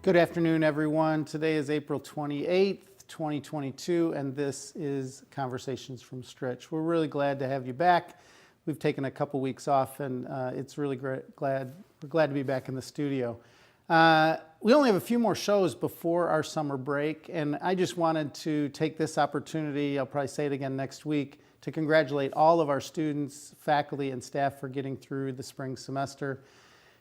Good afternoon, everyone. Today is April 28th, 2022, and this is Conversations from Stritch. We're really glad to have you back. We've taken a couple weeks off, and it's really we're glad to be back in the studio. We only have a few more shows before our summer break, and I just wanted to take this opportunity, I'll probably say it again next week, to congratulate all of our students, faculty, and staff for getting through the spring semester.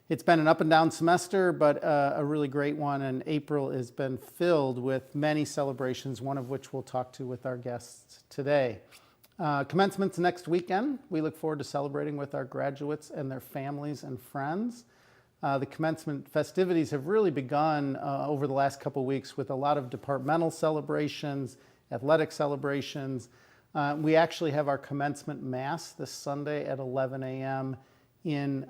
It's been an up and down semester, but a really great one, and April has been filled with many celebrations, one of which we'll talk to with our guests today. Commencement's next weekend. We look forward to celebrating with our graduates and their families and friends. The commencement festivities have really begun over the last couple weeks with a lot of departmental celebrations, athletic celebrations. We actually have our commencement mass this Sunday at 11 a.m. in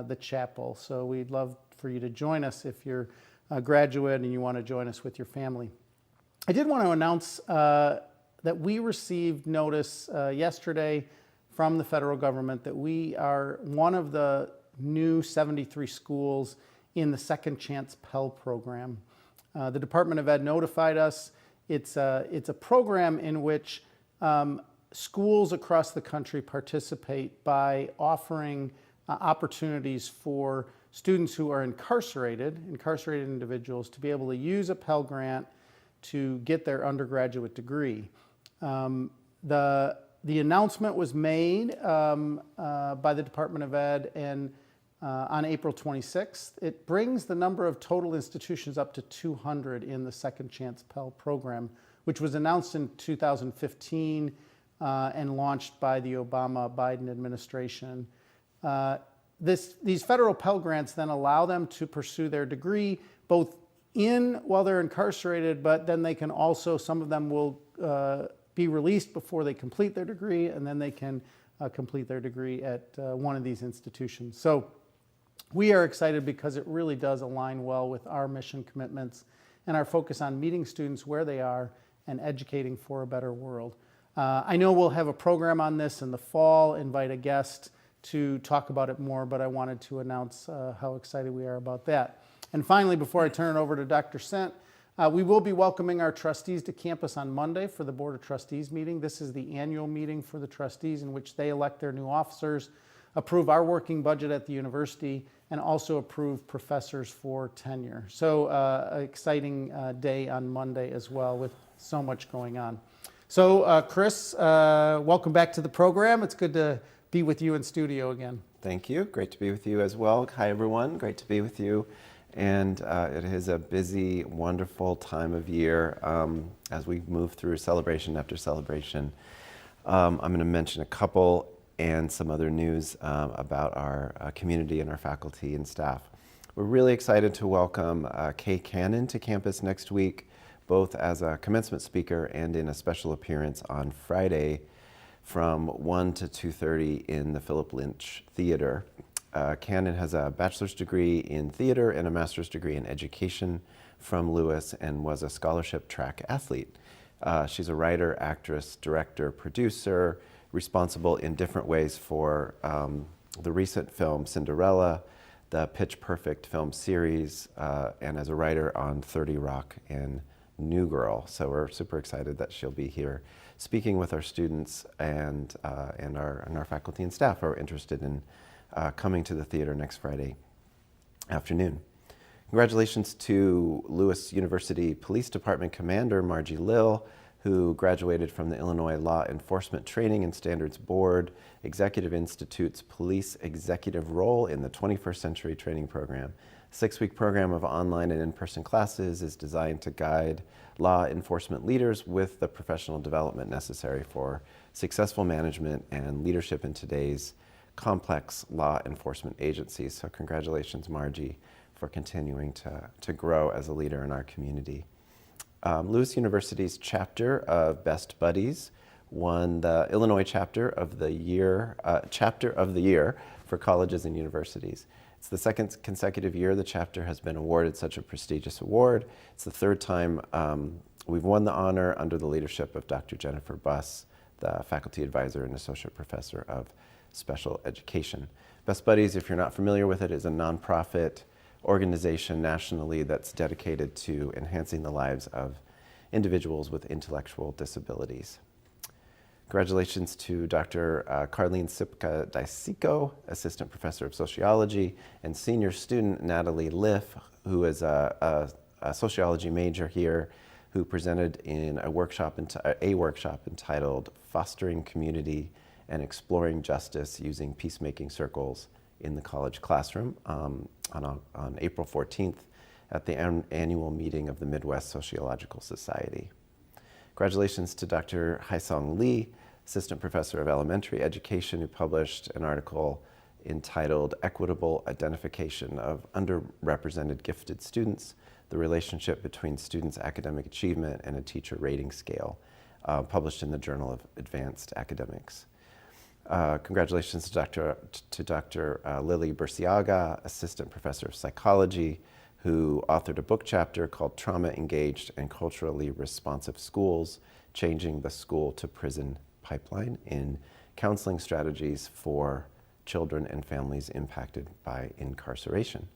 the chapel. So we'd love for you to join us if you're a graduate and you want to join us with your family. I did want to announce that we received notice yesterday from the federal government that we are one of the new 73 schools in the Second Chance Pell Program. The Department of Ed notified us. It's a program in which schools across the country participate by offering opportunities for students who are incarcerated individuals to be able to use a Pell Grant to get their undergraduate degree. The announcement was made by the Department of Ed and on April 26th. It brings the number of total institutions up to 200 in the Second Chance Pell Program, which was announced in 2015 and launched by the Obama-Biden administration. These federal Pell Grants then allow them to pursue their degree both while they're incarcerated, but then they can also, some of them will be released before they complete their degree, and then they can complete their degree at one of these institutions. So we are excited because it really does align well with our mission commitments and our focus on meeting students where they are and educating for a better world. I know we'll have a program on this in the fall, invite a guest to talk about it more, but I wanted to announce how excited we are about that. And finally, before I turn it over to Dr. Sent, we will be welcoming our trustees to campus on Monday for the Board of Trustees meeting. This is the annual meeting for the trustees in which they elect their new officers, approve our working budget at the university, and also approve professors for tenure. So an exciting day on Monday as well with so much going on. So Chris, welcome back to the program. It's good to be with you in studio again. Thank you. Great to be with you as well. Hi, everyone. Great to be with you. And it is a busy, wonderful time of year as we move through celebration after celebration. I'm going to mention a couple and some other news about our community and our faculty and staff. We're really excited to welcome Kay Cannon to campus next week, both as a commencement speaker and in a special appearance on Friday from 1 to 2:30 in the Philip Lynch Theater. Cannon has a bachelor's degree in theater and a master's degree in education from Lewis and was a scholarship track athlete. She's a writer, actress, director, producer, responsible in different ways for the recent film Cinderella, the Pitch Perfect film series, and as a writer on 30 Rock and New Girl. So we're super excited that she'll be here speaking with our students and our faculty and staff who are interested in coming to the theater next Friday afternoon. Congratulations to Lewis University Police Department Commander Margie Lill, who graduated from the Illinois Law Enforcement Training and Standards Board Executive Institute's Police Executive Role in the 21st Century Training Program. A 6-week program of online and in-person classes is designed to guide law enforcement leaders with the professional development necessary for successful management and leadership in today's complex law enforcement agencies. So congratulations, Margie, for continuing to grow as a leader in our community. Lewis University's chapter of Best Buddies won the Illinois Chapter of the Year for colleges and universities. It's the second consecutive year the chapter has been awarded such a prestigious award. It's the third time we've won the honor under the leadership of Dr. Jennifer Buss, the faculty advisor and associate professor of special education. Best Buddies, if you're not familiar with it, is a nonprofit organization nationally that's dedicated to enhancing the lives of individuals with intellectual disabilities. Congratulations to Dr. Carlene Sipka-Disico, Assistant Professor of Sociology, and senior student Natalie Liff, who is a sociology major here, who presented in a workshop entitled Fostering Community and Exploring Justice Using Peacemaking Circles in the College Classroom on April 14th at the annual meeting of the Midwest Sociological Society. Congratulations to Dr. Haisong Lee, Assistant Professor of Elementary Education, who published an article entitled Equitable Identification of Underrepresented Gifted Students, the Relationship Between Students' Academic Achievement and a Teacher Rating Scale, published in the Journal of Advanced Academics. Congratulations to Dr. Lily Burciaga, Assistant Professor of Psychology, who authored a book chapter called Trauma Engaged and Culturally Responsive Schools, Changing the School to Prison Pipeline in Counseling Strategies for Children and Families Impacted by Incarceration.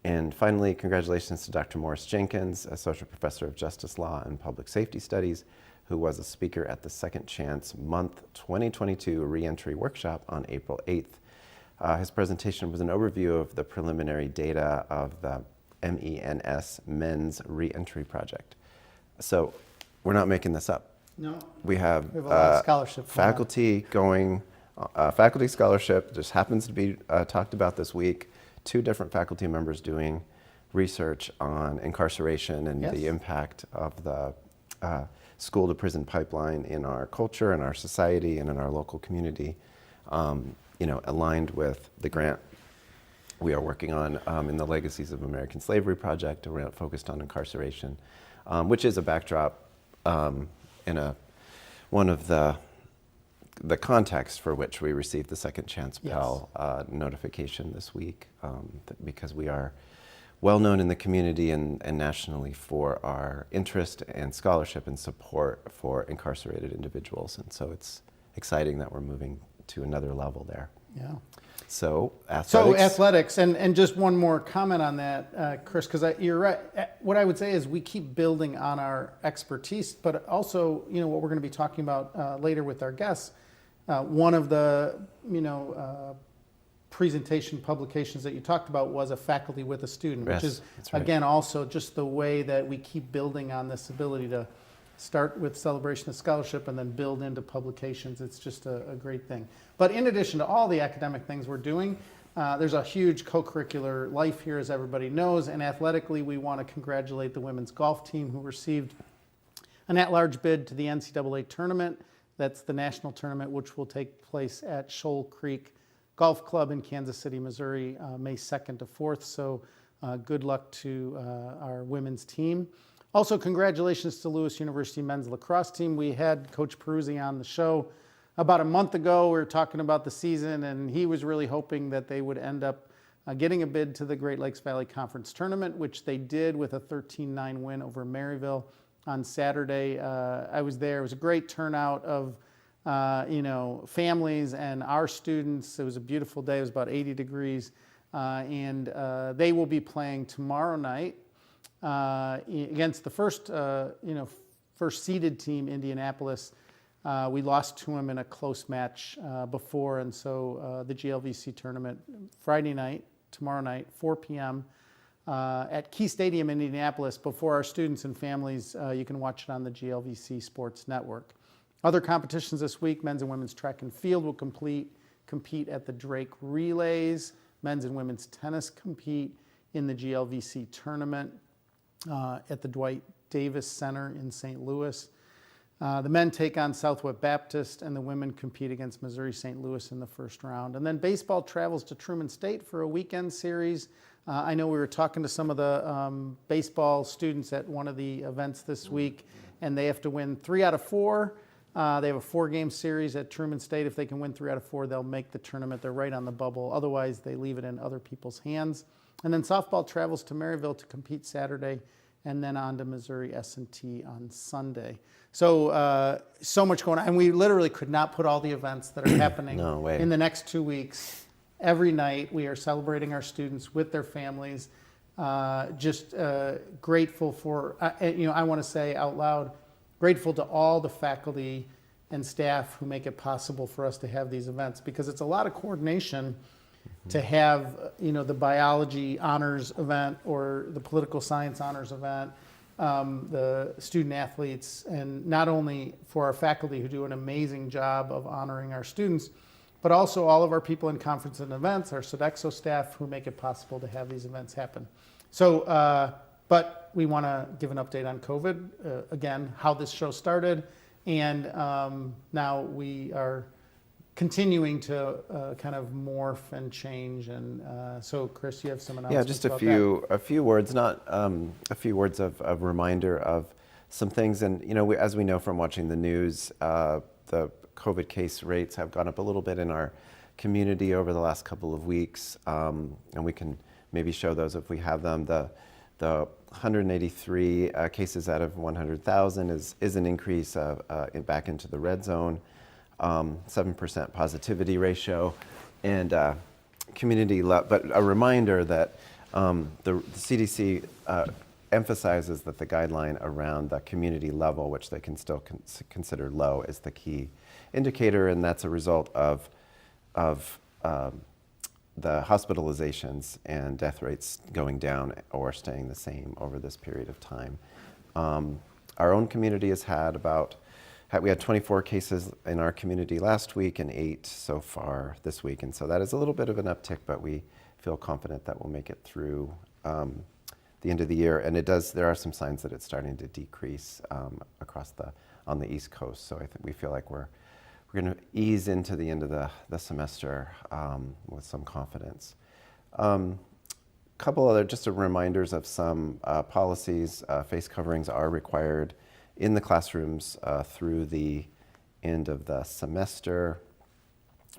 And finally, congratulations to Dr. Morris Jenkins, Associate Professor of Justice Law and Public Safety Studies, who was a speaker at the Second Chance Month 2022 Reentry Workshop on April 8th. His presentation was an overview of the preliminary data of the MENS Men's Reentry Project. So we're not making this up. No. We have a lot of scholarship. Faculty going, faculty scholarship just happens to be talked about this week. 2 different faculty members doing research on incarceration and the impact of the school to prison pipeline in our culture, in our society, and in our local community, aligned with the grant we are working on in the Legacies of American Slavery project around focused on incarceration, which is a backdrop in one of the context for which we received the Second Chance Pell notification this week, because we are well known in the community and nationally for our interest and scholarship and support for incarcerated individuals. And so it's exciting that we're moving to another level there. Yeah. So athletics. So athletics, and just one more comment on that, Chris, because you're right. What I would say is we keep building on our expertise, but also, what we're going to be talking about later with our guests. One of the, presentation publications that you talked about was a faculty with a student, which is, again, also just the way that we keep building on this ability to start with celebration of scholarship and then build into publications. It's just a great thing. But in addition to all the academic things we're doing, there's a huge co-curricular life here, as everybody knows, and athletically we want to congratulate the women's golf team who received an at-large bid to the NCAA tournament. That's the national tournament, which will take place at Shoal Creek Golf Club in Kansas City, Missouri, May 2nd to 4th. So good luck to our women's team. Also, congratulations to Lewis University men's lacrosse team. We had Coach Peruzzi on the show about a month ago. We were talking about the season, and he was really hoping that they would end up getting a bid to the Great Lakes Valley Conference Tournament, which they did with a 13-9 win over Maryville on Saturday. I was there. It was a great turnout of families and our students. It was a beautiful day. It was about 80 degrees. And they will be playing tomorrow night against the first seeded team, Indianapolis. We lost to them in a close match before, and so the GLVC tournament Friday night, tomorrow night, 4 p.m. At Key Stadium in Indianapolis. Before our students and families, you can watch it on the GLVC Sports Network. Other competitions this week: men's and women's track and field will compete at the Drake Relays. Men's and women's tennis compete in the GLVC tournament at the Dwight Davis Center in St. Louis. The men take on Southwest Baptist, and the women compete against Missouri St. Louis in the first round. And then baseball travels to Truman State for a weekend series. I know we were talking to some of the baseball students at one of the events this week, and they have to win 3 out of 4. They have a 4-game series at Truman State. If they can win 3 out of 4, they'll make the tournament. They're right on the bubble. Otherwise, they leave it in other people's hands. And then softball travels to Maryville to compete Saturday, and then on to Missouri S&T on Sunday. So, so much going on. And we literally could not put all the events that are happening in the next 2 weeks. Every night we are celebrating our students with their families. Just grateful for, I want to say out loud, grateful to all the faculty and staff who make it possible for us to have these events, because it's a lot of coordination to have, the biology honors event or the political science honors event, the student athletes, and not only for our faculty who do an amazing job of honoring our students, but also all of our people in conference and events, our Sodexo staff who make it possible to have these events happen. So, but we want to give an update on COVID, again, how this show started, and now we are continuing to kind of morph and change. And so, Chris, you have some announcements. Yeah, just a few words, not a few words of reminder of some things. And as we know from watching the news, the COVID case rates have gone up a little bit in our community over the last couple of weeks, and we can maybe show those if we have them. The 183 cases out of 100,000 is an increase back into the red zone. 7% positivity ratio, and but a reminder that the CDC emphasizes that the guideline around the community level, which they can still consider low, is the key indicator, and that's a result of the hospitalizations and death rates going down or staying the same over this period of time. Our own community has had we had 24 cases in our community last week and 8 so far this week. And so that is a little bit of an uptick, but we feel confident that we'll make it through the end of the year. And there are some signs that it's starting to decrease on the East Coast. So I think we feel like we're going to ease into the end of the semester with some confidence. Couple other just reminders of some policies. Face coverings are required in the classrooms through the end of the semester.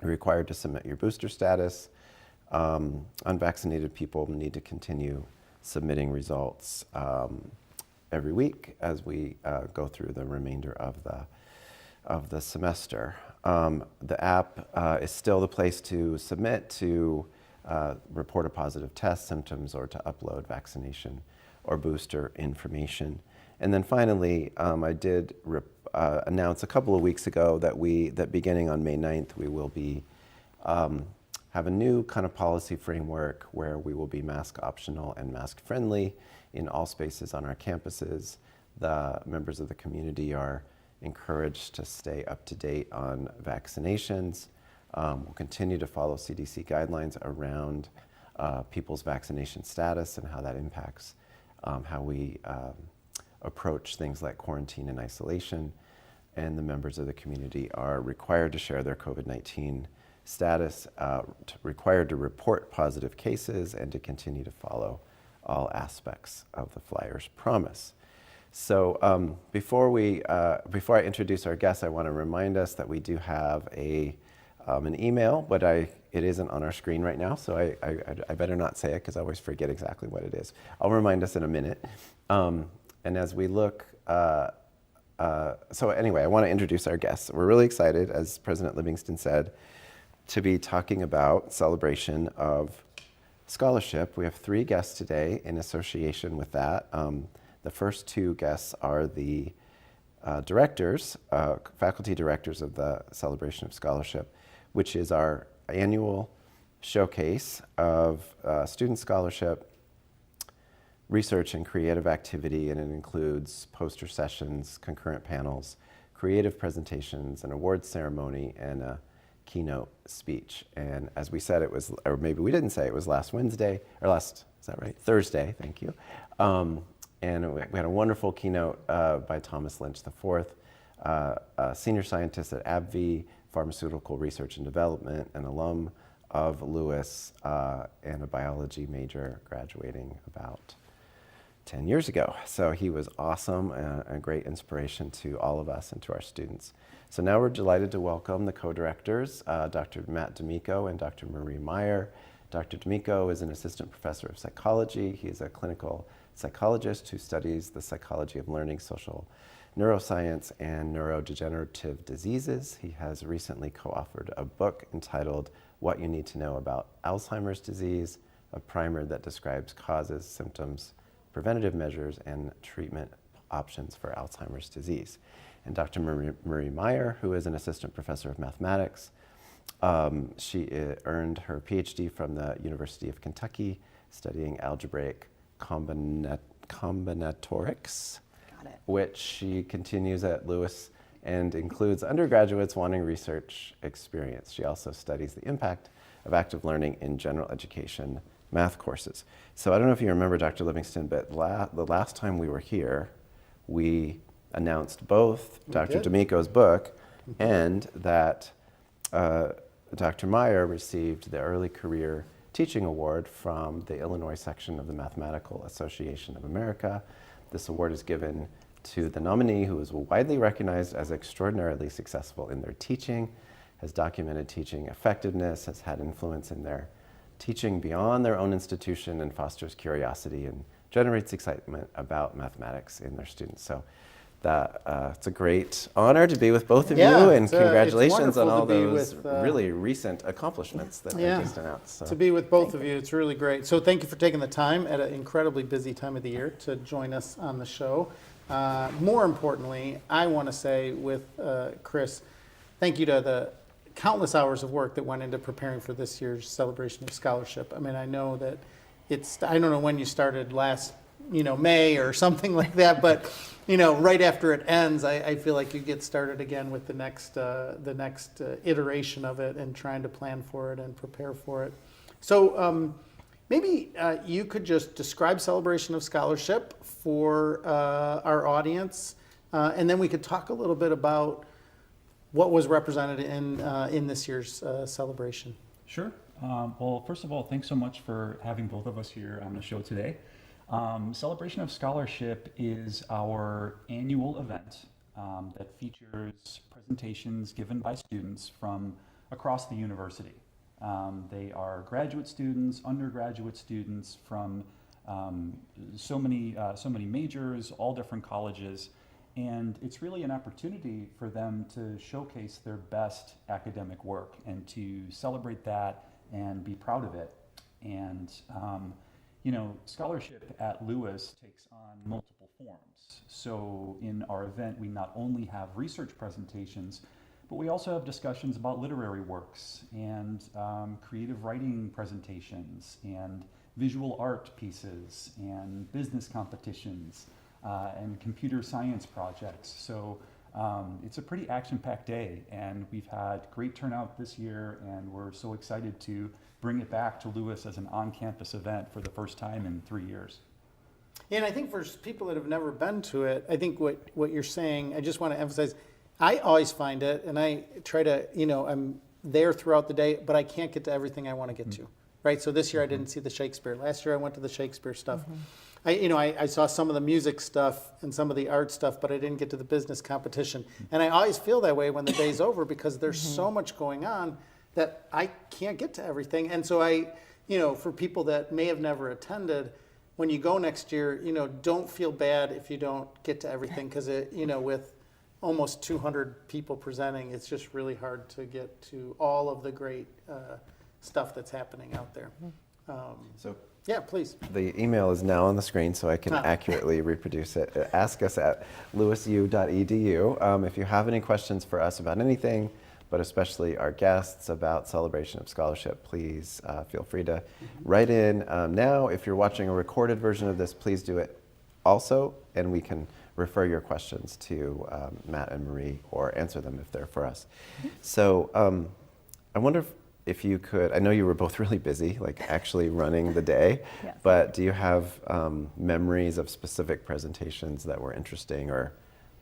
You're required to submit your booster status. Unvaccinated people need to continue submitting results every week as we go through the remainder of the semester. The app is still the place to submit to report a positive test, symptoms, or to upload vaccination or booster information. And then finally, I did announce a couple of weeks ago that beginning on May 9th, we will be have a new kind of policy framework where we will be mask optional and mask friendly in all spaces on our campuses. The members of the community are encouraged to stay up to date on vaccinations. We'll continue to follow CDC guidelines around people's vaccination status and how that impacts how we approach things like quarantine and isolation. And the members of the community are required to share their COVID-19 status, required to report positive cases, and to continue to follow all aspects of the flyer's promise. So before I introduce our guests, I want to remind us that we do have an email, but it isn't on our screen right now, so I better not say it because I always forget exactly what it is. I'll remind us in a minute. And as we look, so anyway, I want to introduce our guests. We're really excited, as President Livingston said, to be talking about celebration of scholarship. We have 3 guests today in association with that. The first 2 guests are the directors, faculty directors of the Celebration of Scholarship, which is our annual showcase of student scholarship, research and creative activity, and it includes poster sessions, concurrent panels, creative presentations, an awards ceremony, and a keynote speech. And as we said, it was, or maybe we didn't say, it was last Wednesday, or is that right? Thursday, thank you. And we had a wonderful keynote by Thomas Lynch IV, a senior scientist at AbbVie, pharmaceutical research and development, an alum of Lewis, and a biology major graduating about 10 years ago. So he was awesome and a great inspiration to all of us and to our students. So now we're delighted to welcome the co-directors, Dr. Matt Domico and Dr. Marie Meyer. Dr. Domico is an assistant professor of psychology. He is a clinical psychologist who studies the psychology of learning, social neuroscience, and neurodegenerative diseases. He has recently co-authored a book entitled What You Need to Know About Alzheimer's Disease, a primer that describes causes, symptoms, preventative measures, and treatment options for Alzheimer's disease. And Dr. Marie Meyer, who is an assistant professor of mathematics, she earned her PhD from the University of Kentucky, studying algebraic combinatorics, which she continues at Lewis and includes undergraduates wanting research experience. She also studies the impact of active learning in general education math courses. So I don't know if you remember, Dr. Livingston, but the last time we were here, we announced both Dr. Domico's book and that Dr. Meyer received the Early Career Teaching Award from the Illinois section of the Mathematical Association of America. This award is given to the nominee who is widely recognized as extraordinarily successful in their teaching, has documented teaching effectiveness, has had influence in their teaching beyond their own institution, and fosters curiosity and generates excitement about mathematics in their students. So that it's a great honor to be with both of you, and congratulations on all those really recent accomplishments that I just announced. So. To be with both of you, it's really great. So thank you for taking the time at an incredibly busy time of the year to join us on the show. More importantly, I want to say with Chris, thank you to the countless hours of work that went into preparing for this year's celebration of scholarship. I mean, I know that I don't know when you started last, May or something like that, but, right after it ends, I feel like you get started again with the next iteration of it and trying to plan for it and prepare for it. So maybe you could just describe Celebration of Scholarship for our audience, and then we could talk a little bit about what was represented in this year's celebration. Sure. Well, first of all, thanks so much for having both of us here on the show today. Celebration of Scholarship is our annual event that features presentations given by students from across the university. They are graduate students, undergraduate students from so many majors, all different colleges, and it's really an opportunity for them to showcase their best academic work and to celebrate that and be proud of it. And scholarship at Lewis takes on multiple forms. So in our event, we not only have research presentations, but we also have discussions about literary works and creative writing presentations and visual art pieces and business competitions and computer science projects. So it's a pretty action-packed day, and we've had great turnout this year, and we're so excited to bring it back to Lewis as an on-campus event for the first time in 3 years. Yeah, and I think for people that have never been to it, I think what you're saying, I just want to emphasize, I always find it, and I try to, I'm there throughout the day, but I can't get to everything I want to get to, right? So this year I didn't see the Shakespeare. Last year I went to the Shakespeare stuff. I saw some of the music stuff and some of the art stuff, but I didn't get to the business competition. And I always feel that way when the day's over because there's so much going on that I can't get to everything. And so for people that may have never attended, when you go next year, don't feel bad if you don't get to everything because with almost 200 people presenting, it's just really hard to get to all of the great stuff that's happening out there. Yeah, please. The email is now on the screen so I can accurately reproduce it. Ask us at lewisu.edu. If you have any questions for us about anything, but especially our guests about Celebration of Scholarship, please feel free to write in now. If you're watching a recorded version of this, please do it also, and we can refer your questions to Matt and Marie or answer them if they're for us. So I wonder if you could, I know you were both really busy, like actually running the day, yes. But do you have memories of specific presentations that were interesting or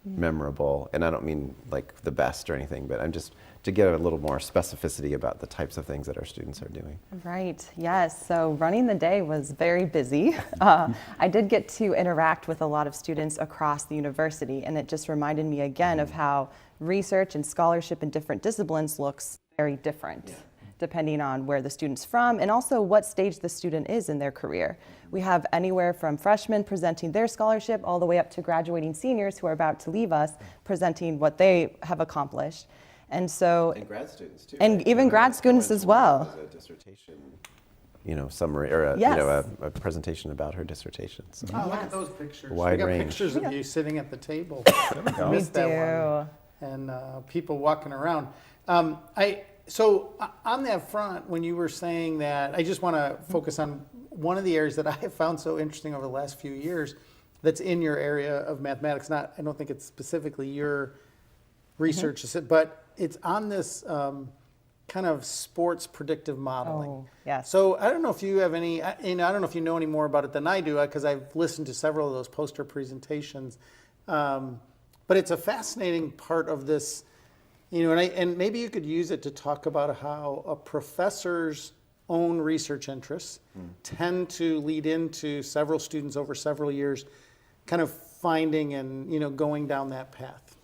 memorable? And I don't mean like the best or anything, but I'm just to get a little more specificity about the types of things that our students are doing. Right, yes. So running the day was very busy. I did get to interact with a lot of students across the university, and it just reminded me again of how research and scholarship in different disciplines looks very different. Depending on where the student's from and also what stage the student is in their career. We have anywhere from freshmen presenting their scholarship all the way up to graduating seniors who are about to leave us presenting what they have accomplished. And so, and grad students too. And right? even grad students as well. A dissertation, summary or Yes. a presentation about her dissertation. So Oh, look at those pictures. Wide we got range. pictures of you sitting at the table. I We missed that one. do. And people walking around. On that front, when you were saying that, I just want to focus on one of the areas that I have found so interesting over the last few years that's in your area of mathematics. I don't think it's specifically your research, but it's on this kind of sports predictive modeling. Oh, yes. So I don't know if you have any, I don't know if you know any more about it than I do, because I've listened to several of those poster presentations. But it's a fascinating part of this, and maybe you could use it to talk about how a professor's own research interests tend to lead into several students over several years kind of finding and going down that path.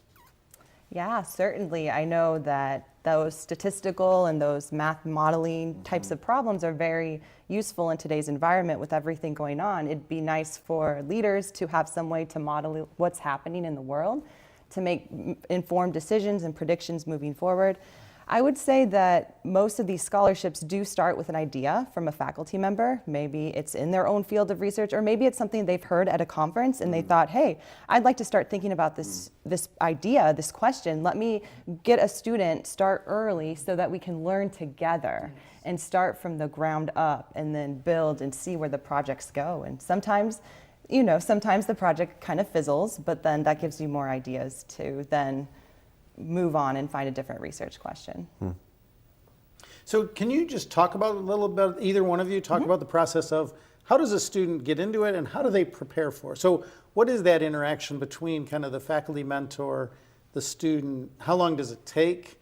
Yeah, certainly. I know that those statistical and those math modeling types of problems are very useful in today's environment with everything going on. It'd be nice for leaders to have some way to model what's happening in the world, to make informed decisions and predictions moving forward. I would say that most of these scholarships do start with an idea from a faculty member. Maybe it's in their own field of research, or maybe it's something they've heard at a conference and they thought, hey, I'd like to start thinking about this idea, this question. Let me get a student, start early so that we can learn together and start from the ground up and then build and see where the projects go. And sometimes the project kind of fizzles, but then that gives you more ideas to then move on and find a different research question. So can you just talk about a little bit, either one of you, talk about the process of how does a student get into it and how do they prepare for it? So what is that interaction between kind of the faculty mentor, the student? How long does it take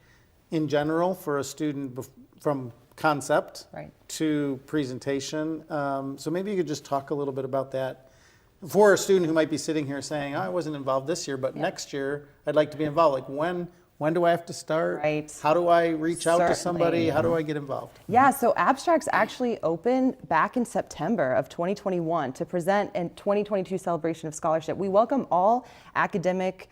in general for a student from concept to presentation? So maybe you could just talk a little bit about that. For a student who might be sitting here saying, I wasn't involved this year, but next year I'd like to be involved. Like when do I have to start? Right. How do I reach out to somebody? Certainly. How do I get involved? Yeah, so abstracts actually open back in September of 2021 to present in 2022 Celebration of Scholarship. We welcome all academic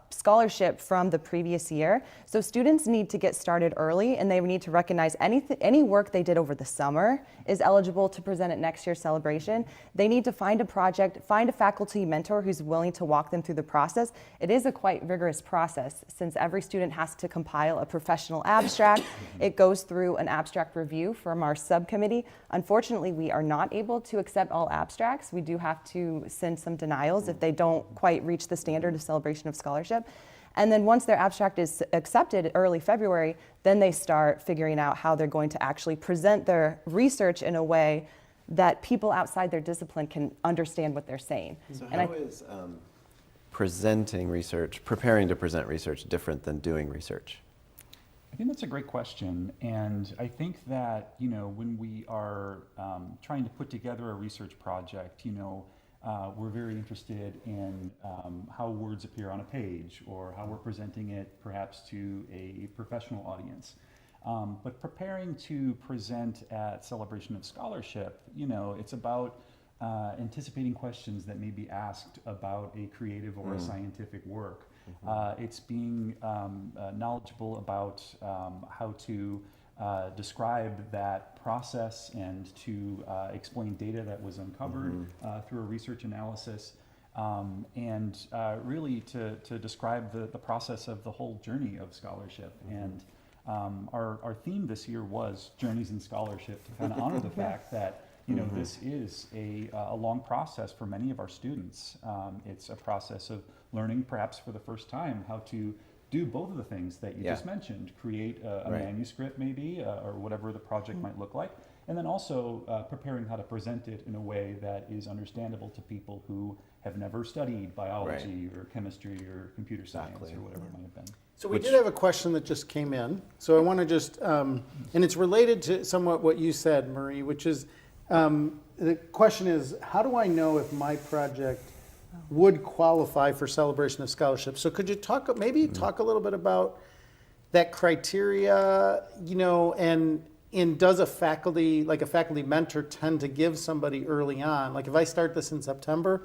scholarship from the previous year. So students need to get started early, and they need to recognize any work they did over the summer is eligible to present at next year's celebration. They need to find a project, find a faculty mentor who's willing to walk them through the process. It is a quite rigorous process since every student has to compile a professional abstract. It goes through an abstract review from our subcommittee. Unfortunately, we are not able to accept all abstracts. We do have to send some denials if they don't quite reach the standard of Celebration of Scholarship. And then once their abstract is accepted early February, then they start figuring out how they're going to actually present their research in a way that people outside their discipline can understand what they're saying. So And how is presenting research, preparing to present research, different than doing research? I think that's a great question, and I think that when we are trying to put together a research project, we're very interested in how words appear on a page or how we're presenting it perhaps to a professional audience. But preparing to present at Celebration of Scholarship, it's about anticipating questions that may be asked about a creative or a scientific work. It's being knowledgeable about how to describe that process and to explain data that was uncovered through a research analysis, and really to describe the process of the whole journey of scholarship. And our theme this year was Journeys in Scholarship, to kind of honor the fact that this is a long process for many of our students. It's a process of learning, perhaps for the first time, how to do both of the things that you just mentioned, create a manuscript maybe, or whatever the project might look like, and then also preparing how to present it in a way that is understandable to people who have never studied biology or chemistry or computer science or whatever it might have been. So we did have a question that just came in. So I want to just, and it's related to somewhat what you said, Marie, which is, the question is, how do I know if my project would qualify for Celebration of Scholarship? So could you talk a little bit about that criteria, and does a faculty mentor tend to give somebody early on? Like if I start this in September,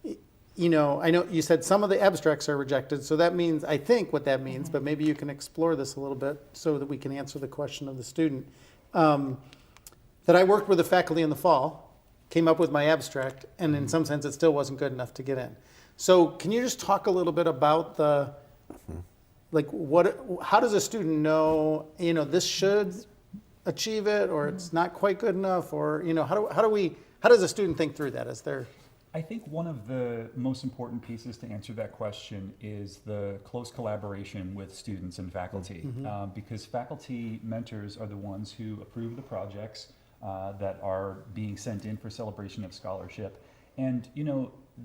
I know you said some of the abstracts are rejected, so that means, I think what that means, but maybe you can explore this a little bit so that we can answer the question of the student. that I worked with the faculty in the fall, came up with my abstract, and in some sense it still wasn't good enough to get in. So can you just talk a little bit about the, like how does a student know, this should achieve it, or it's not quite good enough, or, how does a student think through that as they're... I think one of the most important pieces to answer that question is the close collaboration with students and faculty, because faculty mentors are the ones who approve the projects that are being sent in for celebration of scholarship. And,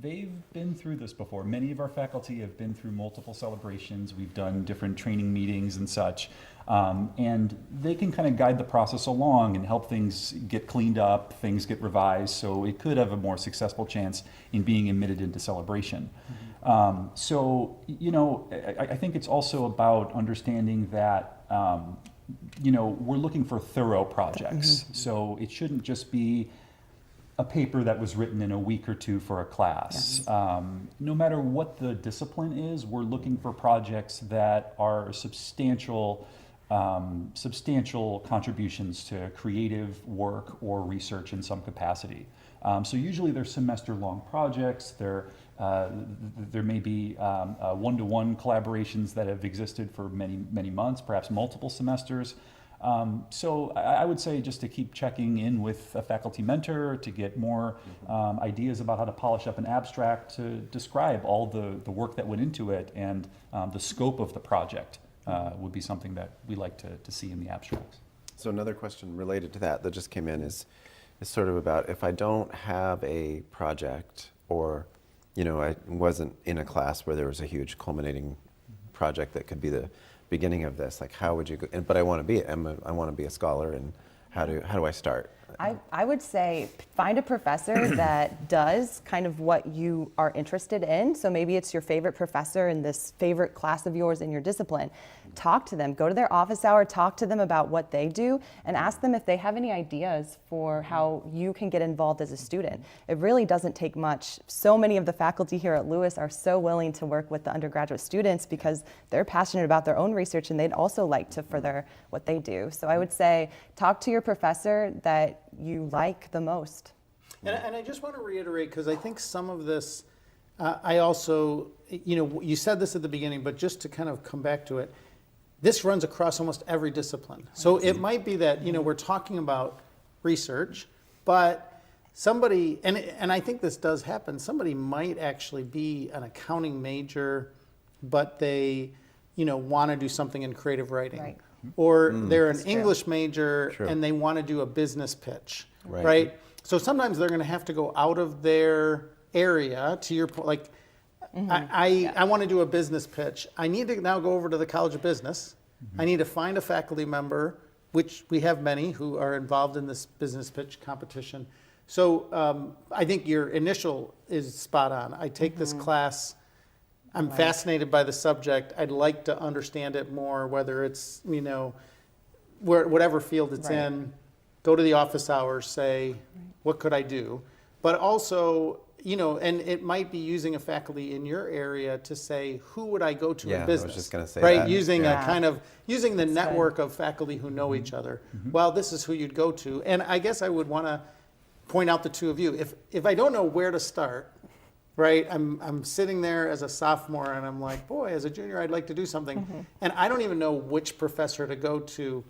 they've been through this before. Many of our faculty have been through multiple celebrations. We've done different training meetings and such. And they can kind of guide the process along and help things get cleaned up, things get revised, so it could have a more successful chance in being admitted into celebration. I think it's also about understanding that, we're looking for thorough projects. So it shouldn't just be a paper that was written in a week or two for a class. No matter what the discipline is, we're looking for projects that are substantial contributions to creative work or research in some capacity. So usually they're semester-long projects. There may be one-to-one collaborations that have existed for many months, perhaps multiple semesters. So I would say just to keep checking in with a faculty mentor to get more ideas about how to polish up an abstract to describe all the work that went into it, and the scope of the project would be something that we like to see in the abstracts. So another question related to that just came in is sort of about, if I don't have a project, or I wasn't in a class where there was a huge culminating project that could be the beginning of this, like how would you go, but I want to be a scholar, and how do I start? I would say find a professor that does kind of what you are interested in. So maybe it's your favorite professor in this favorite class of yours in your discipline. Talk to them, go to their office hour, talk to them about what they do, and ask them if they have any ideas for how you can get involved as a student. It really doesn't take much. So many of the faculty here at Lewis are so willing to work with the undergraduate students because they're passionate about their own research, and they'd also like to further what they do. So I would say talk to your professor that you like the most. And I just want to reiterate, because I think some of this, I also, you said this at the beginning, but just to kind of come back to it, this runs across almost every discipline. So it might be that, we're talking about research, but somebody, and I think this does happen, somebody might actually be an accounting major, but they, want to do something in creative writing. Right. Or they're an That's true. English major True. and they want to do a business pitch, Right. right? So sometimes they're going to have to go out of their area, to your point, like, I want to do a business pitch. I need to now go over to the College of Business. I need to find a faculty member, which we have many who are involved in this business pitch competition. So I think your initial is spot on. I take this class. I'm fascinated by the subject. I'd like to understand it more, whether it's, whatever field it's in. Go to the office hours, say, what could I do? But also, and it might be using a faculty in your area to say, who would I go to in business? I was just going to say right? that. Using Yeah. a kind of, using the That's network of faculty who know each other. Well, this is who you'd go to. And I guess I would want to point out the two of you. If I don't know where to start, right? I'm sitting there as a sophomore and I'm like, boy, as a junior, I'd like to do something. And I don't even know which professor to go to.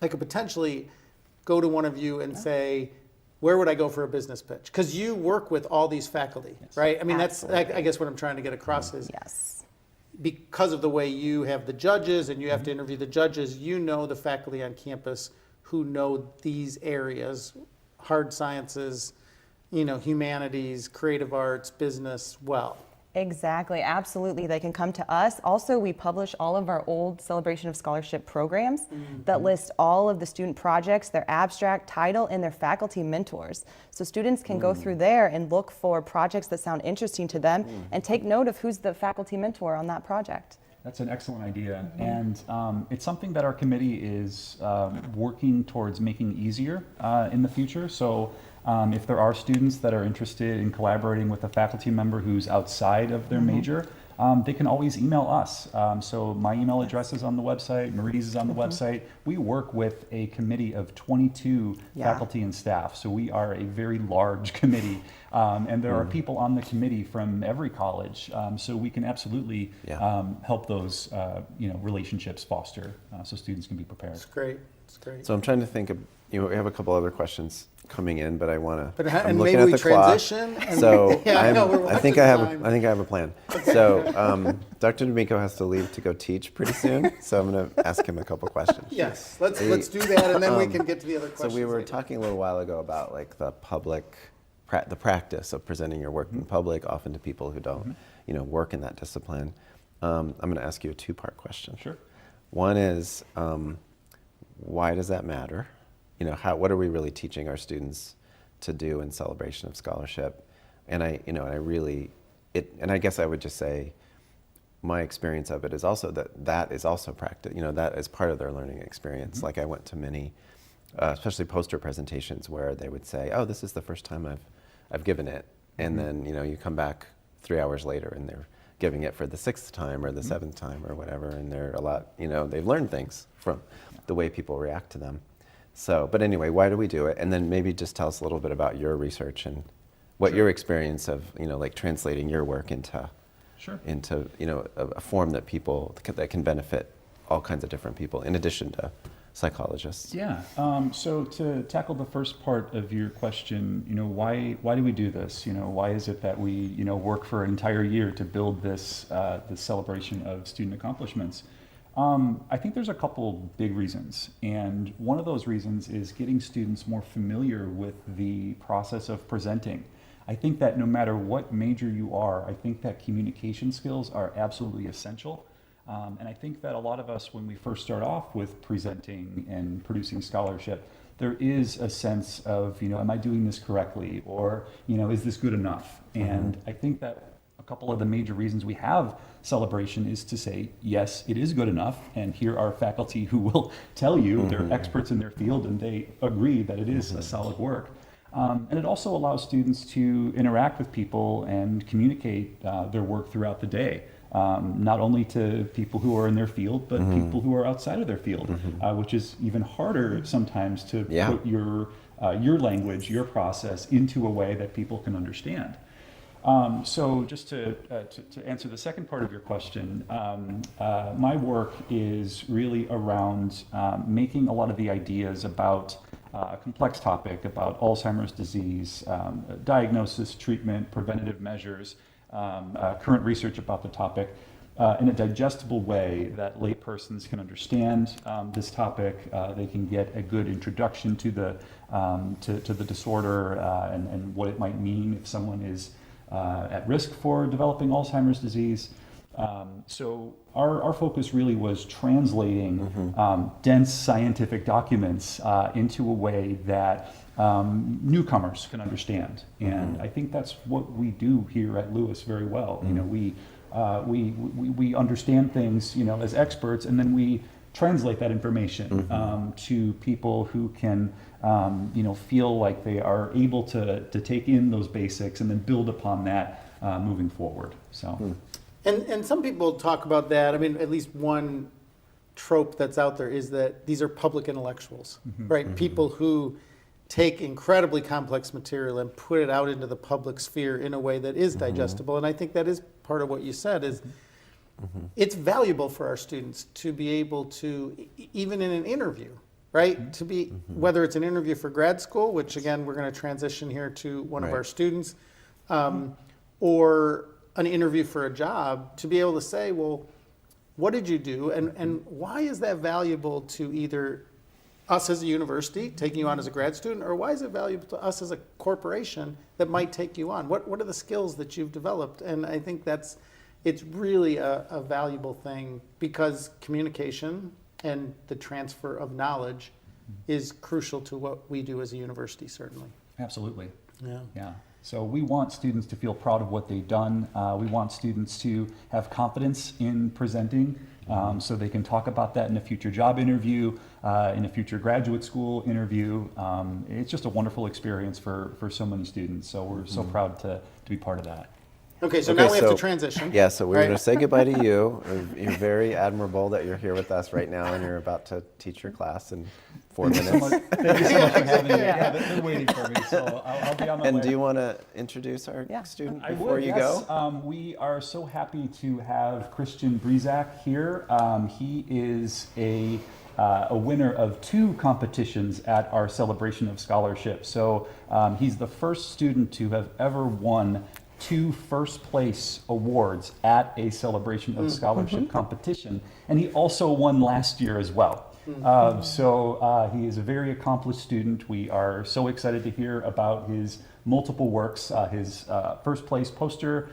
I could potentially go to one of you and say, where would I go for a business pitch? Because you work with all these faculty, right? I mean, that's, I guess what I'm trying to get across is Yes. because of the way you have the judges and you have to interview the judges, the faculty on campus who know these areas, hard sciences, humanities, creative arts, business well. Exactly, absolutely. They can come to us. Also, we publish all of our old Celebration of Scholarship programs that list all of the student projects, their abstract, title, and their faculty mentors. So students can go through there and look for projects that sound interesting to them and take note of who's the faculty mentor on that project. That's an excellent idea, and it's something that our committee is working towards making easier in the future. So if there are students that are interested in collaborating with a faculty member who's outside of their major, they can always email us. So my email address is on the website, Marie's is on the website. We work with a committee of 22 faculty and staff, so we are a very large committee. And there are people on the committee from every college, so we can absolutely help those relationships foster so students can be prepared. It's great. It's great. So I'm trying to think of, we have a couple other questions coming in, but I want to. I'm and looking maybe at we the clock. transition. And So we're I think I have. watching I think I have a plan. So Dr. Domico has to leave to go teach pretty soon. So I'm going to ask him a couple questions. Yes, let's do that, and then we can get to the other So questions. we were later. talking a little while ago about like the public, the practice of presenting your work in public, often to people who don't, work in that discipline. I'm going to ask you a two-part question. Sure. One is, why does that matter? What are we really teaching our students to do in celebration of scholarship? And I guess I would just say, my experience of it is also that is also practice. That is part of their learning experience. Like I went to many, especially poster presentations, where they would say, "Oh, this is the first time I've given it," and then you come back 3 hours later and they're giving it for the 6th time or the 7th time or whatever, and they're a lot. They've learned things from the way people react to them. So, but anyway, why do we do it? And then maybe just tell us a little bit about your research and what your experience of, like translating your work into a form that that can benefit all kinds of different people in addition to psychologists. Yeah. So to tackle the first part of your question, why do we do this? Why is it that we work for an entire year to build this celebration of student accomplishments? I think there's a couple big reasons, and one of those reasons is getting students more familiar with the process of presenting. I think that no matter what major you are, I think that communication skills are absolutely essential. And I think that a lot of us, when we first start off with presenting and producing scholarship, there is a sense of, am I doing this correctly? Or, is this good enough? And I think that a couple of the major reasons we have celebration is to say, yes, it is good enough. And here are faculty who will tell you they're experts in their field and they agree that it is a solid work. And it also allows students to interact with people and communicate their work throughout the day. Not only to people who are in their field, but people who are outside of their field, which is even harder sometimes to put your language, your process into a way that people can understand. So just to answer the second part of your question, my work is really around making a lot of the ideas about a complex topic about Alzheimer's disease, diagnosis, treatment, preventative measures, current research about the topic in a digestible way that laypersons can understand this topic. They can get a good introduction to the disorder and what it might mean if someone is at risk for developing Alzheimer's disease. So our focus really was translating dense scientific documents into a way that newcomers can understand. And I think that's what we do here at Lewis very well. We understand things, as experts, and then we translate that information to people who can, feel like they are able to take in those basics and then build upon that moving forward. So. And some people talk about that. I mean, at least one trope that's out there is that these are public intellectuals, right? People who take incredibly complex material and put it out into the public sphere in a way that is digestible. And I think that is part of what you said is it's valuable for our students to be able to, even in an interview, right? To be, whether it's an interview for grad school, which again, we're going to transition here to one of our students, or an interview for a job, to be able to say, well, what did you do? And why is that valuable to either us as a university, taking you on as a grad student, or why is it valuable to us as a corporation that might take you on? What are the skills that you've developed? And I think it's really a valuable thing, because communication and the transfer of knowledge is crucial to what we do as a university, certainly. Absolutely. Yeah. So we want students to feel proud of what they've done. We want students to have confidence in presenting, so they can talk about that in a future job interview, in a future graduate school interview. It's just a wonderful experience for so many students. So we're so proud to be part of that. Okay, so Okay, now we have to so- transition. Yeah, so we're Right. going to say goodbye to you. You're very admirable that you're here with us right now, and you're about to teach your class in 4 Thank you so minutes. much, thank you so much for having me. Yeah, they're waiting for me, so I'll be on my way. And do you want to introduce our Yeah. student I before would, you yes. go? We are so happy to have Christian Brizak here. He is a winner of 2 competitions at our Celebration of Scholarship. So he's the first student to have ever won 2 first place awards at a Celebration of Scholarship competition. And he also won last year as well. So he is a very accomplished student. We are so excited to hear about his multiple works, his first place poster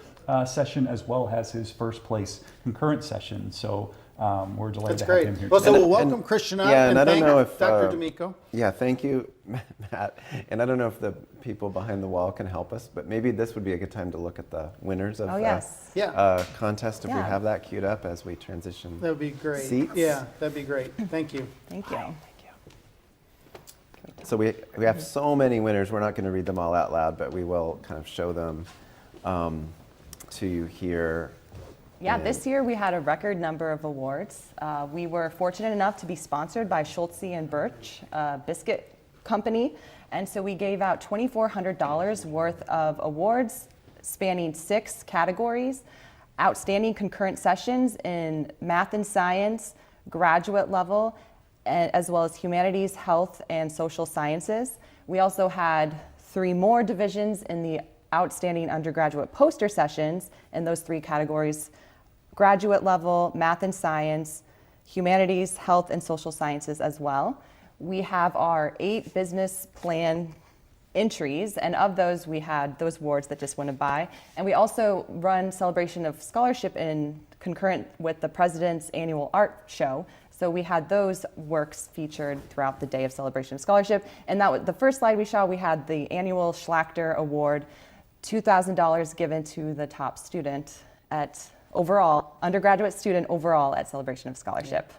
session, as well as his first place concurrent session. So we're delighted That's to great. have him here Well, so today. we'll welcome Christian up yeah, and I don't thank know if, Dr. Domico. Yeah, thank you, Matt. And I don't know if the people behind the wall can help us, but maybe this would be a good time to look at the winners of Oh, yes. Yeah. contest, if we Yeah. have that queued up as we transition. That would be great. Seats? Yeah, that'd be great. Thank you. Thank you. So we have so many winners, we're not going to read them all out loud, but we will kind of show them to you here. Yeah, And- this year we had a record number of awards. We were fortunate enough to be sponsored by Schultze and Birch, a biscuit company, and so we gave out $2,400 worth of awards spanning 6 categories: outstanding concurrent sessions in math and science, graduate level, as well as humanities, health, and social sciences. We also had 3 more divisions in the outstanding undergraduate poster sessions in those 3 categories: graduate level, math and science, humanities, health, and social sciences as well. We have our 8 business plan entries, and of those we had those awards that just went by. And we also run Celebration of Scholarship in concurrent with the President's annual art show. So we had those works featured throughout the day of Celebration of Scholarship. And that was the first slide we saw. We had the annual Schlachter Award, $2,000 given to the top student at overall, undergraduate student overall at Celebration of Scholarship.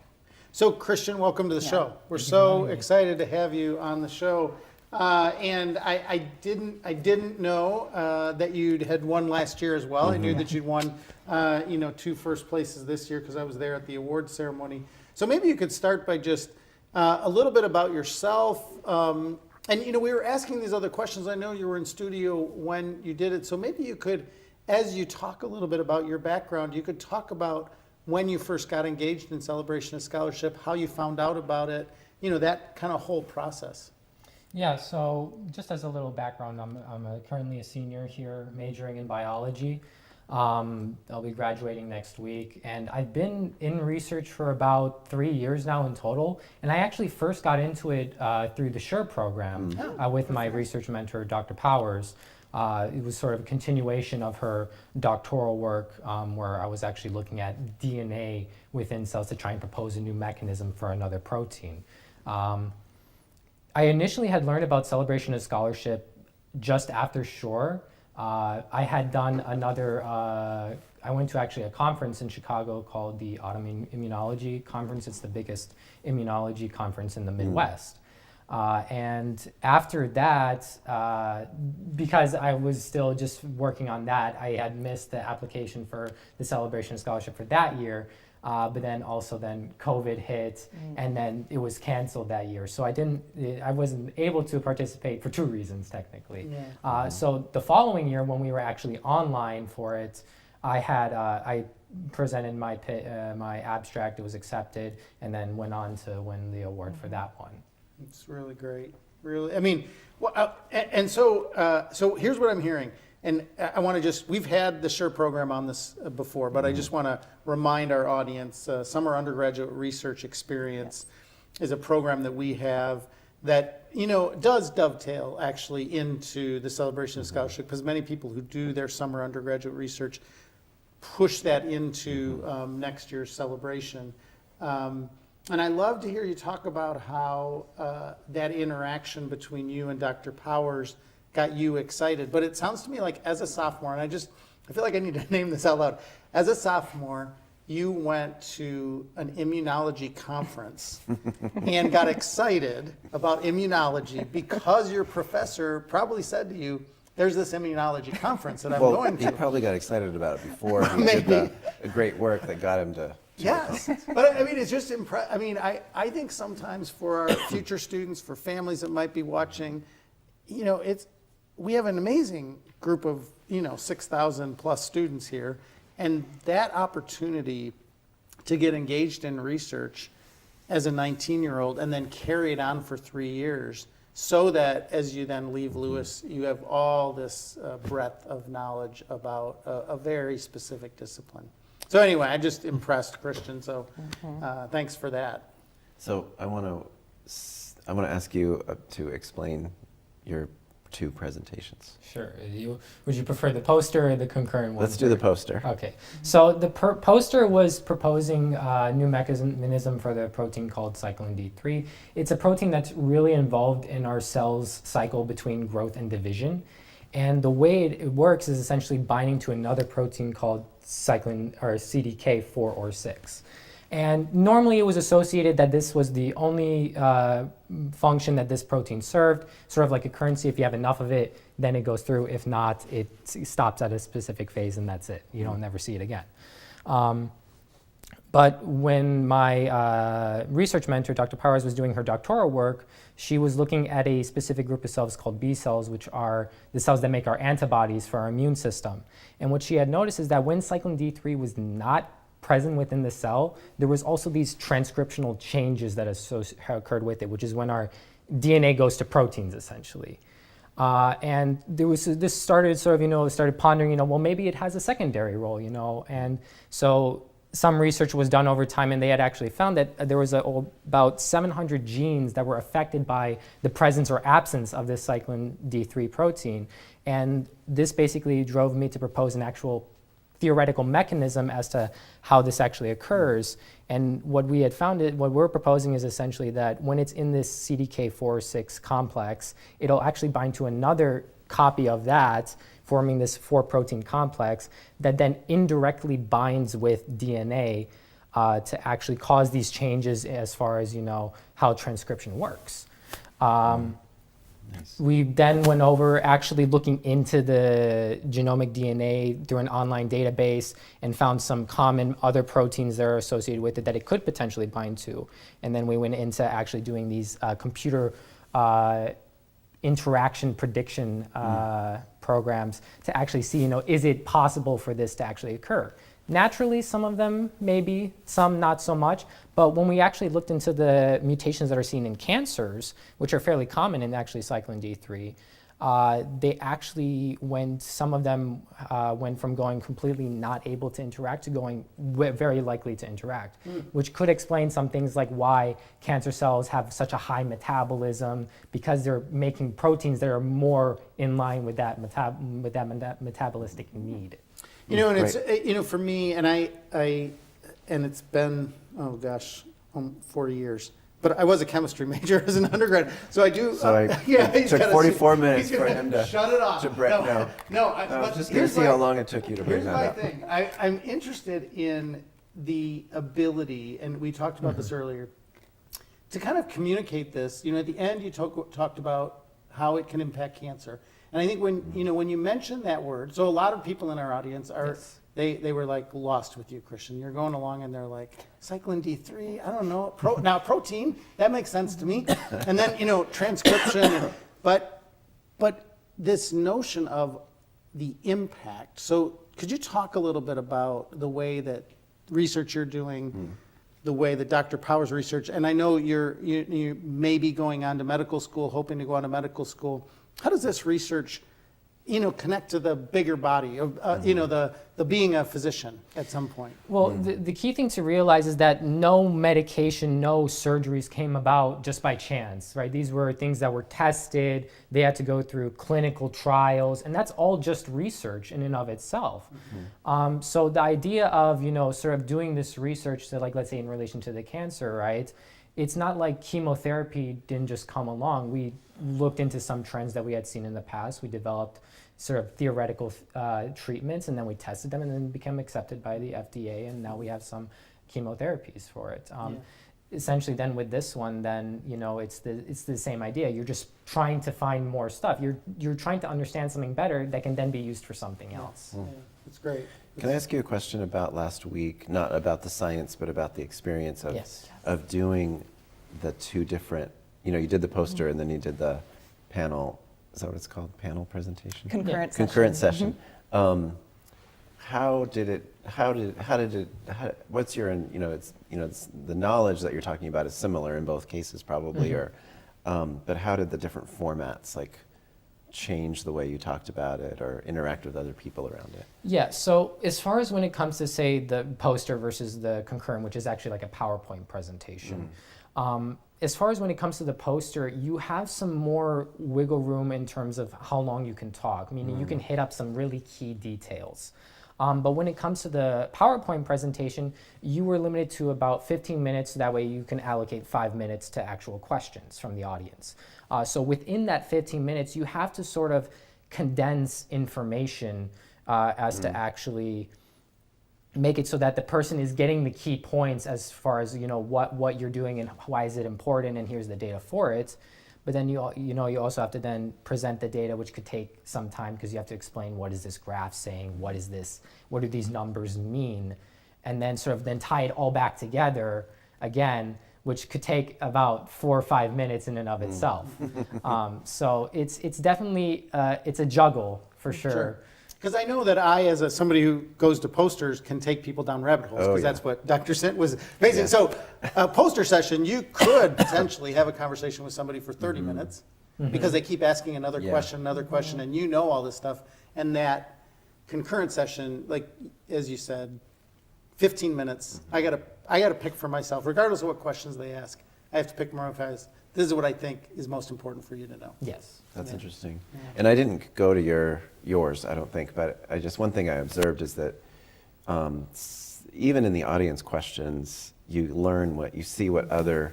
So, Christian, welcome to the show. We're so excited to have you on the show. And I didn't know that you had won last year as well. I knew that you'd won, 2 first places this year because I was there at the award ceremony. So maybe you could start by just a little bit about yourself. And we were asking these other questions. I know you were in studio when you did it. So maybe you could, as you talk a little bit about your background, you could talk about when you first got engaged in Celebration of Scholarship, how you found out about it, that kind of whole process. Yeah, so just as a little background, I'm currently a senior here majoring in biology. I'll be graduating next week, and I've been in research for about 3 years now in total, and I actually first got into it through the SURE program with my research mentor, Dr. Powers. It was sort of a continuation of her doctoral work where I was actually looking at DNA within cells to try and propose a new mechanism for another protein. I initially had learned about Celebration of Scholarship just after SURE. I had done another, I went to actually a conference in Chicago called the Autumn Immunology Conference. It's the biggest immunology conference in the Midwest. And after that, because I was still just working on that, I had missed the application for the Celebration of Scholarship for that year. But then also COVID hit, and then it was canceled that year. So I wasn't able to participate for 2 reasons technically. Yeah. So the following year, when we were actually online for it, I presented my abstract. It was accepted, and then went on to win the award for that one. It's really great. Really, I mean, so here's what I'm hearing. And I want to we've had the SURE program on this before, but I just want to remind our audience, Summer Undergraduate Research Experience is a program that we have that, does dovetail actually into the Celebration of Scholarship, because many people who do their summer undergraduate research push that into next year's celebration. And I love to hear you talk about how that interaction between you and Dr. Powers got you excited. But it sounds to me like as a sophomore, and I feel like I need to name this out loud. As a sophomore, you went to an immunology conference and got excited about immunology because your professor probably said to you, there's this immunology conference that I'm Well, going he to. probably got excited about it before he did the great work that got him to. Yes, but I mean, it's just I mean, I think sometimes for our future students, for families that might be watching, you know, we have an amazing group of, you know, 6,000 plus students here, and that opportunity to get engaged in research as a 19-year-old and then carry it on for 3 years, so that as you then leave Lewis, you have all this breadth of knowledge about a very specific discipline. So anyway, I just impressed Christian, so thanks for that. So I want to ask you to explain your 2 presentations. Sure. Would you prefer the poster or the concurrent one? Let's do the poster. Okay. So the poster was proposing a new mechanism for the protein called cyclin D3. It's a protein that's really involved in our cell's cycle between growth and division. And the way it works is essentially binding to another protein called cyclin or CDK4 or 6. And normally it was associated that this was the only function that this protein served, sort of like a currency. If you have enough of it, then it goes through. If not, it stops at a specific phase and that's it. You don't never see it again. But when my research mentor, Dr. Powers, was doing her doctoral work, she was looking at a specific group of cells called B cells, which are the cells that make our antibodies for our immune system. And what she had noticed is that when cyclin D3 was not present within the cell, there was also these transcriptional changes that occurred with it, which is when our DNA goes to proteins, essentially. And there was this started sort of, started pondering, well, maybe it has a secondary role, and so some research was done over time, and they had actually found that there was about 700 genes that were affected by the presence or absence of this cyclin D3 protein. And this basically drove me to propose an actual theoretical mechanism as to how this actually occurs. And what we had found, what we're proposing is essentially that when it's in this CDK4/6 complex, it'll actually bind to another copy of that, forming this 4-protein complex that then indirectly binds with DNA to actually cause these changes as far as how transcription works. Nice. We then went over actually looking into the genomic DNA through an online database and found some common other proteins that are associated with it that it could potentially bind to. And then we went into actually doing these computer interaction prediction programs to actually see, is it possible for this to actually occur? Naturally, some of them maybe, some not so much. But when we actually looked into the mutations that are seen in cancers, which are fairly common in actually cyclin D3, they actually some of them went from going completely not able to interact to going very likely to interact, which could explain some things like why cancer cells have such a high metabolism, because they're making proteins that are more in line with that metabolistic need. And it's, for me, and and it's been, 40 years. But I was a chemistry major as an undergrad, so I do. So it took 44 minutes for him to shut it off. No, just to see how long it took you to bring that up. Here's my thing. I'm interested in the ability, and we talked about this earlier, to kind of communicate this. At the end, you talked about how it can impact cancer. And I think when you mention that word, so a lot of people in our audience are, Yes. they were like lost with you, Christian. You're going along and they're like, cyclin D3, I don't know. Now protein, that makes sense to me. And then, transcription, but this notion of the impact. So could you talk a little bit about the way that research you're doing, the way that Dr. Powers research, and I know you may be going on to medical school, hoping to go on to medical school. How does this research, connect to the bigger body of, the being a physician at some point? Well, the key thing to realize is that no medication, no surgeries came about just by chance, right? These were things that were tested. They had to go through clinical trials, and that's all just research in and of itself. So the idea of, sort of doing this research, so like, let's say in relation to the cancer, right? It's not like chemotherapy didn't just come along. We looked into some trends that we had seen in the past. We developed sort of theoretical treatments, and then we tested them and then became accepted by the FDA, and now we have some chemotherapies for it. essentially then with this one, then it's the same idea. You're just trying to find more stuff. You're trying to understand something better that can then be used for something else. Yeah, it's great. Can I ask you a question about last week? Not about the science, but about the experience of Yes. of doing the two different. You did the poster and then you did the panel. Is that what it's called? Panel presentation. Concurrent session. Concurrent session. How did it? What's your? It's the knowledge that you're talking about is similar in both cases probably, but how did the different formats change the way you talked about it or interact with other people around it? Yeah, so as far as when it comes to, say, the poster versus the concurrent, which is actually like a PowerPoint presentation, as far as when it comes to the poster, you have some more wiggle room in terms of how long you can talk, meaning you can hit up some really key details. But when it comes to the PowerPoint presentation, you were limited to about 15 minutes, so that way you can allocate 5 minutes to actual questions from the audience. So within that 15 minutes, you have to sort of condense information as to actually make it so that the person is getting the key points as far as what you're doing and why is it important and here's the data for it. But then you also have to then present the data, which could take some time because you have to explain what is this graph saying, what do these numbers mean, and then sort of then tie it all back together again, which could take about 4 or 5 minutes in and of itself. So it's definitely it's a juggle for sure. Because I know that I, as somebody who goes to posters, can take people down rabbit holes, because that's what Dr. Sint was basically. Yeah. So a poster session, you could potentially have a conversation with somebody for 30 minutes because they keep asking another question, and all this stuff. And that concurrent session, like as you said, 15 minutes. I gotta pick for myself, regardless of what questions they ask. I have to pick more of as this is what I think is most important for you to know. Yes. That's interesting. And I didn't go to yours, I don't think, but one thing I observed is that even in the audience questions, you learn what the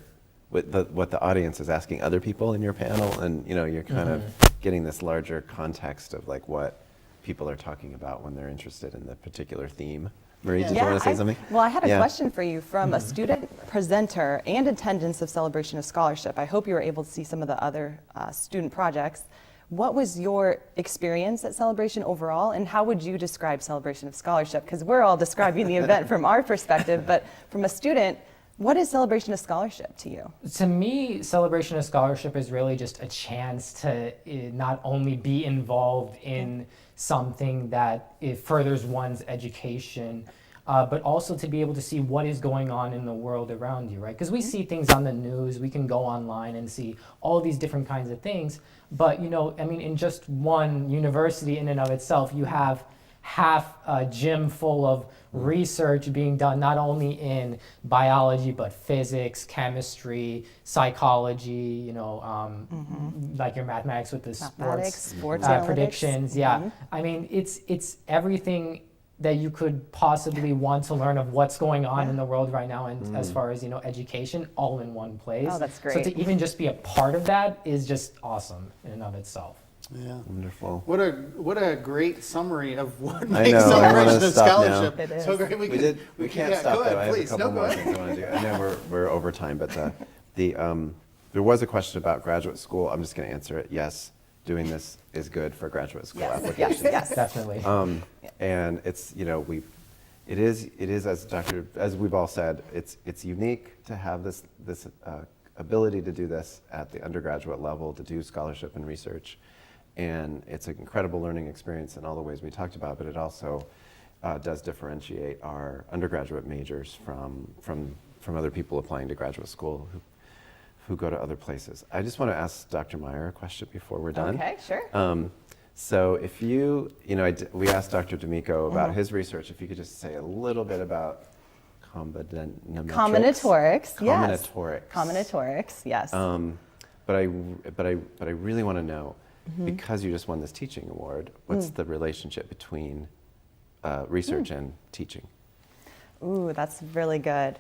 audience is asking other people in your panel, and you're kind of getting this larger context of what people are talking about when they're interested in the particular theme. Marie, did you want to say something? Well, I had a question for you from a student presenter and attendance of Celebration of Scholarship. I hope you were able to see some of the other student projects. What was your experience at Celebration overall, and how would you describe Celebration of Scholarship? Because we're all describing the event from our perspective, but from a student, what is Celebration of Scholarship to you? To me, Celebration of Scholarship is really just a chance to not only be involved in something that it furthers one's education, but also to be able to see what is going on in the world around you, right? Because we see things on the news, we can go online and see all these different kinds of things, but in just one university in and of itself, you have half a gym full of research being done not only in biology but physics, chemistry, psychology, like your mathematics with the sports predictions. Yeah, it's everything that you could possibly want to learn of what's going on in the world right now, and as far as education, all in one place. Oh, that's great. So to even just be a part of that is just awesome in and of itself. Yeah. Wonderful. What a great summary of what I makes know, I Celebration wanna of stop now. Scholarship. It is. So great. We can't stop go though. ahead, I have please. a couple Go more ahead. things I want to do. I know we're over time, but there was a question about graduate school. I'm just going to answer it. Yes, doing this is good for graduate school applications. Yes. Definitely. And it's it is as we've all said, it's unique to have this ability to do this at the undergraduate level, to do scholarship and research, and it's an incredible learning experience in all the ways we talked about. But it also does differentiate our undergraduate majors from other people applying to graduate school who go to other places. I just want to ask Dr. Meyer a question before we're done. Okay, sure. So if we asked Dr. Domico about his research, if you could just say a little bit about Combinatorics, yes. Combinatorics, yes. But I really want to know, because you just won this teaching award, what's the relationship between research and teaching? Ooh, that's really good.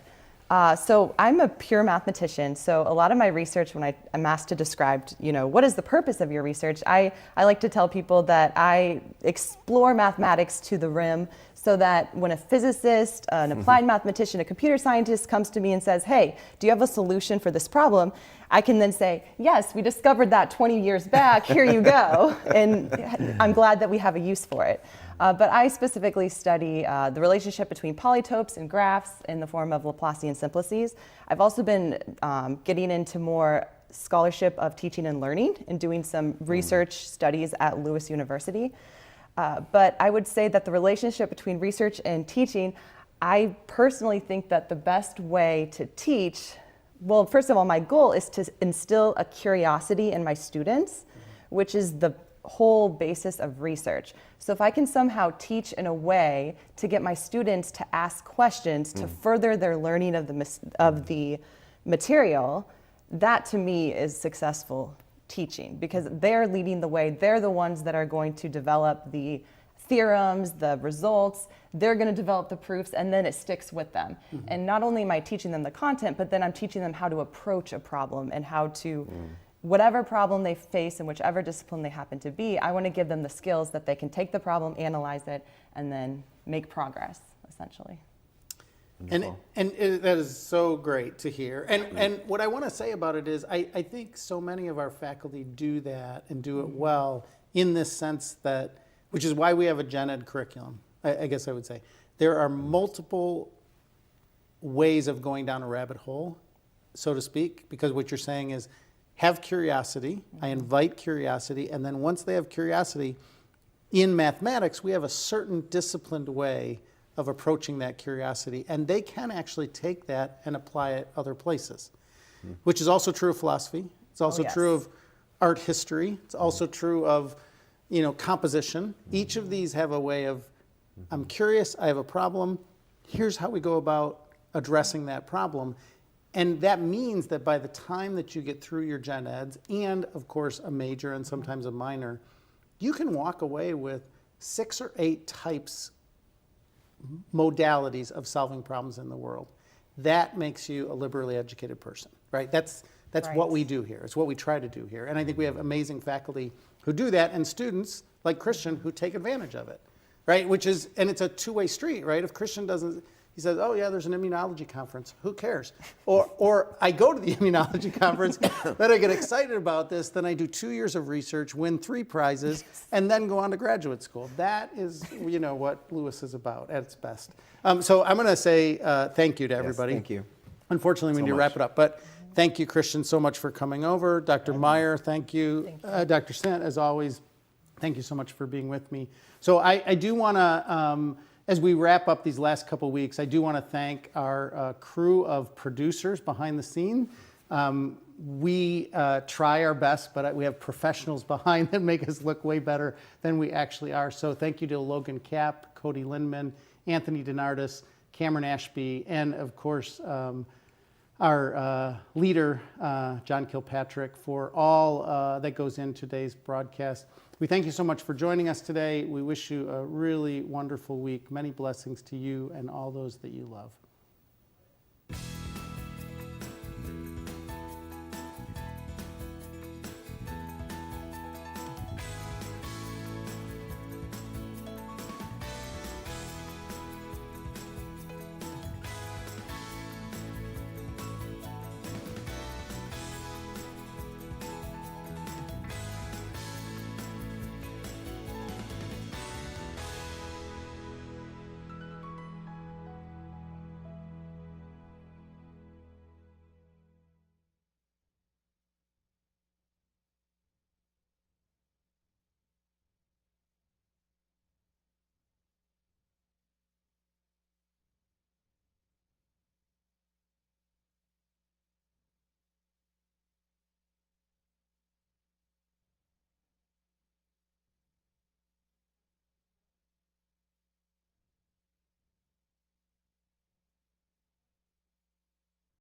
So I'm a pure mathematician, so a lot of my research, when I'm asked to describe, what is the purpose of your research, I like to tell people that I explore mathematics to the rim so that when a physicist, an applied mathematician, a computer scientist comes to me and says, hey, do you have a solution for this problem? I can then say, yes, we discovered that 20 years back, here you go. And I'm glad that we have a use for it. But I specifically study the relationship between polytopes and graphs in the form of Laplacian simplices. I've also been getting into more scholarship of teaching and learning and doing some research studies at Lewis University. But I would say that the relationship between research and teaching, I personally think that the best way to teach, well, first of all, my goal is to instill a curiosity in my students, which is the whole basis of research. So if I can somehow teach in a way to get my students to ask questions to further their learning of the material, that to me is successful teaching, because they're leading the way. They're the ones that are going to develop the theorems, the results. They're going to develop the proofs, and then it sticks with them. And not only am I teaching them the content, but then I'm teaching them how to approach a problem and how to, whatever problem they face in whichever discipline they happen to be, I want to give them the skills that they can take the problem, analyze it, and then make progress, essentially. And that is so great to hear. And what I want to say about it is I think so many of our faculty do that and do it well in this sense that, which is why we have a gen ed curriculum, I guess I would say. There are multiple ways of going down a rabbit hole, so to speak, because what you're saying is have curiosity. I invite curiosity. And then once they have curiosity, in mathematics, we have a certain disciplined way of approaching that curiosity, and they can actually take that and apply it other places, which is also true of philosophy. It's also true of art history. It's also true of, composition. Each of these have a way of, I'm curious, I have a problem, here's how we go about addressing that problem. And that means that by the time that you get through your gen eds, and of course a major and sometimes a minor, you can walk away with 6 or 8 types, modalities of solving problems in the world. That makes you a liberally educated person, right? That's Right. what we do here. It's what we try to do here. And I think we have amazing faculty who do that, and students like Christian who take advantage of it, right? And it's a two-way street, right? If Christian doesn't, he says, oh yeah, there's an immunology conference. Who cares? Or I go to the immunology conference, then I get excited about this, then I do 2 years of research, win 3 prizes, and then go on to graduate school. That is, what Lewis is about at its best. So I'm going to say thank you to everybody. Yes, thank you. Unfortunately, we need to wrap it up, but thank you, Christian, so much for coming over. Dr. Meyer, thank you. Dr. Sant, as always, thank you so much for being with me. So I do want to, as we wrap up these last couple weeks, I do want to thank our crew of producers behind the scene. We try our best, but we have professionals behind that make us look way better than we actually are. So thank you to Logan Kapp, Cody Lindman, Anthony DeNardis, Cameron Ashby, and of course, our leader, John Kilpatrick, for all that goes in today's broadcast. We thank you so much for joining us today. We wish you a really wonderful week. Many blessings to you and all those that you love.